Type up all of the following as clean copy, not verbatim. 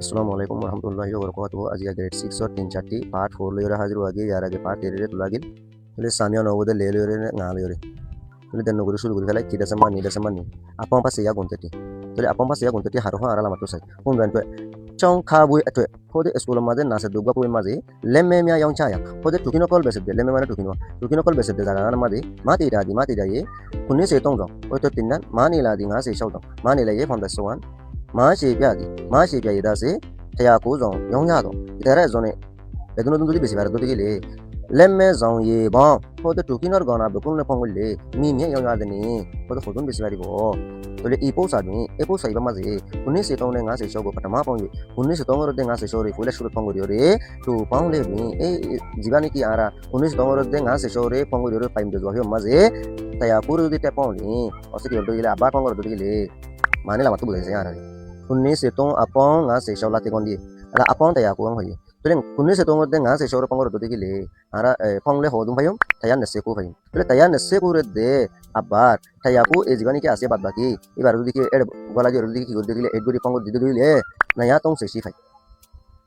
Assalamualaikum warahmatullahi wabarakatuh. Aji grade 6 और 3 part 4 ले हाजिर हो गए यार आगे part 3 तो लागिल ले सानिया नो बदे ले रे ना ले रे ले den guru sul guru kala kida sama ni apa pas ya gonteti to le apa pas ya gonteti haro ara lama to sai kun ran to chong kha bui atwe khode school ma de na se duga pui ma je lemme mya yang cha ya khode tukino kol bese de lemme mana tukino kol bese de daga na ma de ma ti da ye kunni se tong dong oi to tinnan ma ni la di nga se shau dong ma ni la ye from the so one ma she pya di ma she pya ye da se taya ko zong yong ya dong idare zone beduno dun di besi bar do di le lemme zong ye ba khode tukino gona be kun ne pong le mi mye yong ya de ni khode khodun besi bari bo to le ipo sa ni ipo sa ba ma je kunni se tong ne nga se shau ko patama pong ye kunni se tong ro de nga se shau re ko le shuru pong ro re to pong le ni e jibani ki ara kunni se tong ro de nga se shau re pong ro re paim de zo ma je taya ko ro di te pong ni o se ki do ile aba pong ro do di le mane la ma tu bu le se ya ra kunni se tong apong nga se shau la te kon di ala apong taya ko ang hoye to le kunni se tong ro de nga se shau ro pong ro do di le ara pong le ho dum phayom taya ne se ko phayom to le taya ne se ko re de abar taya ko e jibani ki ase bad baki ebar do di ki ed gola je ro di ki go di le ed gori pong ro di do di le na ya tong se si phai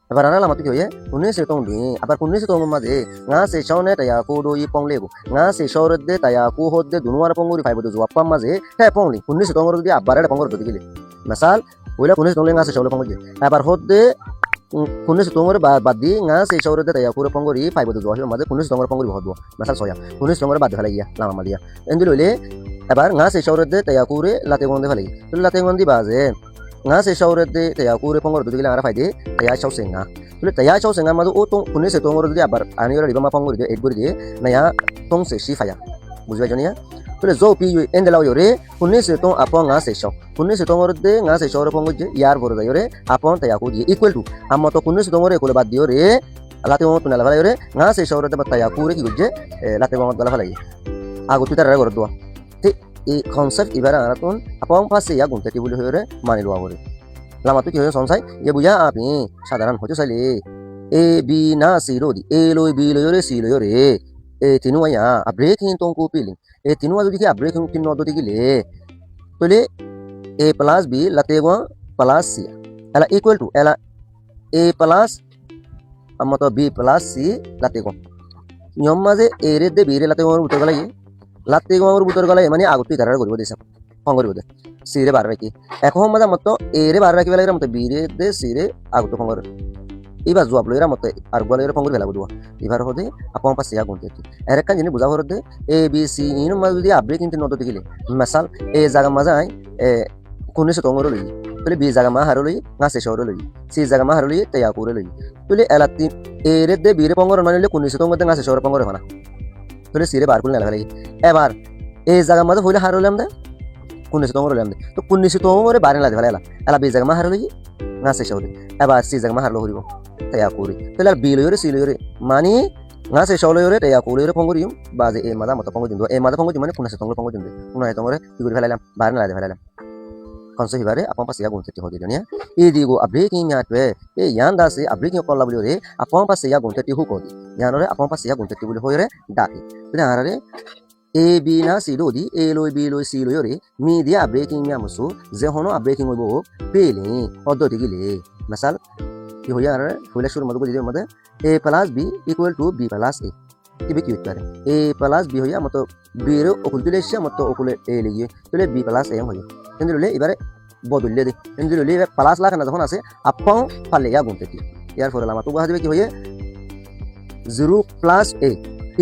abar ara la ma tu hoye kunni se tong di abar kunni se tong ma de nga se shau ne taya ko do yi pong le ko nga se shau ro de taya ko ho de dunu ara pong ro phai bo do appa ma je ta pong li kunni se tong ro di abar ed pong ro do di le masal Wala kunis tong nga se shawle pongol je abar hodde kunis tong ro badi nga se shawre de taya kure pongori phai bodo jo made kunis tong ro pongori hodbo masal soya kunis tong ro bad phalai ya lama madia endilo le abar nga se shawre de taya kure late gonde phalai to late gondi baje nga se shawre de taya kure pongor do digila ara phai de taya shaw senga to le taya shaw senga madu o tong kunis tong ro de abar ani ro riba ma pongori de edburi de na ya tong se shi phaya bujwa joni ya to le zo pi yu endelaw yore kunis tong apong nga se shaw kunis tong ro de nga se shaw ro pongor je yar boro da yore apong taya ko di equal to amma to kunis tong ro ko le bad di yore late mo tunala phala yore nga se shaw ro de taya kure ki guje late mo dala phala agu tu tara gordo te e concept ibara araton apong passe ya gunte ti buli yore mani lo agore lama tu ki hoye sonsai ye buya api sadaran hojo sale a b na c ro di a lo b lo yore c lo yore e tinu ya a breaking tong ko piling e tinu adu ki a breaking tin no do di le to le a plus b late go plus c ala equal to ala a plus amma to b plus c late go nyom maje a re de b re late go utor gala ye late go utor gala মানে আগুতি তারার করিব দেশ ফং করিব দে সি রে বার রাখি এখন মজা মত এ রে বার রাখি বেলা মত বি রে দে সি রে আগুত ফং কর এবার জবাব লইরা মত আর গলা রে ফং করি বেলা বুদুয়া এবার হদে আপন পাশে আ গুনতে এর কান জিনি বুঝা হরদে এ বি সি ইন মা যদি আপনি কিন্তু নতো দিলে মিসাল এ জায়গা মাজা এ কোনে সে তঙ্গর লই তলে বি জায়গা মা হারো লই না সে শহর লই সি জায়গা মা হারো লই তয়া করে লই তলে এলাতি এ রে দে বি রে পঙ্গর মানিলে কোনে সে তঙ্গর দে না সে শহর পঙ্গর হনা তলে সি রে বার করে লাগা এবার এই জায়গা মাঝে হইলে হারলাম দে কুন্নিশ তঙ্গর হইলাম দে তো কুন্নিশ তঙ্গরে বারে লাগে ফেলা এলা বি জায়গা মা হারলি না সে শহরে এবার সি জায়গা মা হারলো হরিব তয়া করি তাহলে বি লইরে সি লইরে মানি না সে শহরে লইরে তয়া করিরে পঙ্গরিম বাজে এ মাদা মত পঙ্গ দিndo এ মাদা পঙ্গ মানে কুন্নিশ তঙ্গর পঙ্গ দিndo কুনা তঙ্গরে কি করে ফেলালাম বারে লাগে ফেলালাম কনসে হিবারে আপন পাশে গুনতে হদি দুনিয়া এই দিগো আব্রেকিং য়াটবে এই ইয়ান্দা সে আব্রেকিং কল্লা বলি রে আপন পাশে গুনতে হু কদি ইয়ানরে আপন পাশে গুনতে বলি হইরে ডাকি তুই আরারে A B na C lo di A lo B lo C lo yore mi dia breaking ya musu je hono breaking obo pele oddo digile masal ki hoya ara hoila shuru madu boli made A plus B equal to B plus A tibe ki uttare A plus B hoya mato B ro okul dile sha mato okul A liye tole B plus A hoye endilo le ibare bodulle de endilo le plus la kana যখন আছে আপন পালে ya gunte ti yar fore lama to baha dibe ki hoye 0 plus A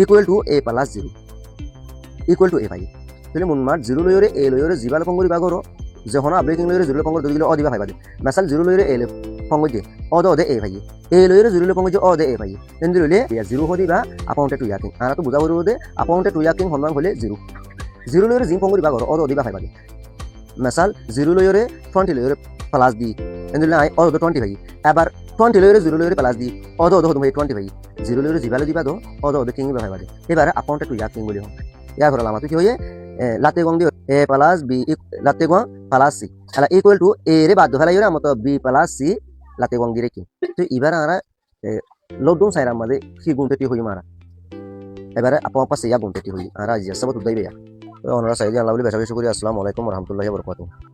equal to A plus 0 equal to a পাই তাহলে মুনমার 0 লয়রে a লয়রে জিবাল পঙ্গরি বাগরো যখন breaking লয়রে 0 পঙ্গর দিলে অ দিবা পাইবা মাসাল 0 লয়রে a পঙ্গজি অ দে a পাই a লয়রে 0 পঙ্গজি অ দে a পাই এন্দিলে 0 হদিবা আপাউন্টে টু ইয়াকিং আনা তো বুঝা বড় দে আপাউন্টে টু ইয়াকিং হনমান হলে 0 0 লয়রে জিম পঙ্গরি বাগরো অ দিবা পাইবা মাসাল 0 লয়রে 20 লয়রে প্লাস দি এন্দিলে আই অ 20 পাই এবার 20 লয়রে 0 লয়রে প্লাস দি অ দো 20 পাই 0 লয়রে জিবাল দিবা দো অ দো কিং দিবা পাইবা এবারে আপাউন্টে টু ইয়াকিং বলি ইয়ার ফলে লামা তো কি হয়ে লাতে গং দি a plus b লাতে গং plus c ala equal to a রে বাদ ফেলাই রে মত b plus c লাতে গং দি রে কি তো এবারে আমরা লকডাউন সাইরা মাঝে কি গুনতে হই মারা এবারে আপন পাশে ইয়া গুনতে হই আর আজ সব তো দাইবে ওনারা সাইদি আল্লাহ বলি বেশা বেশি করি আসসালামু আলাইকুম ওয়া রাহমাতুল্লাহি ওয়া বারাকাতুহু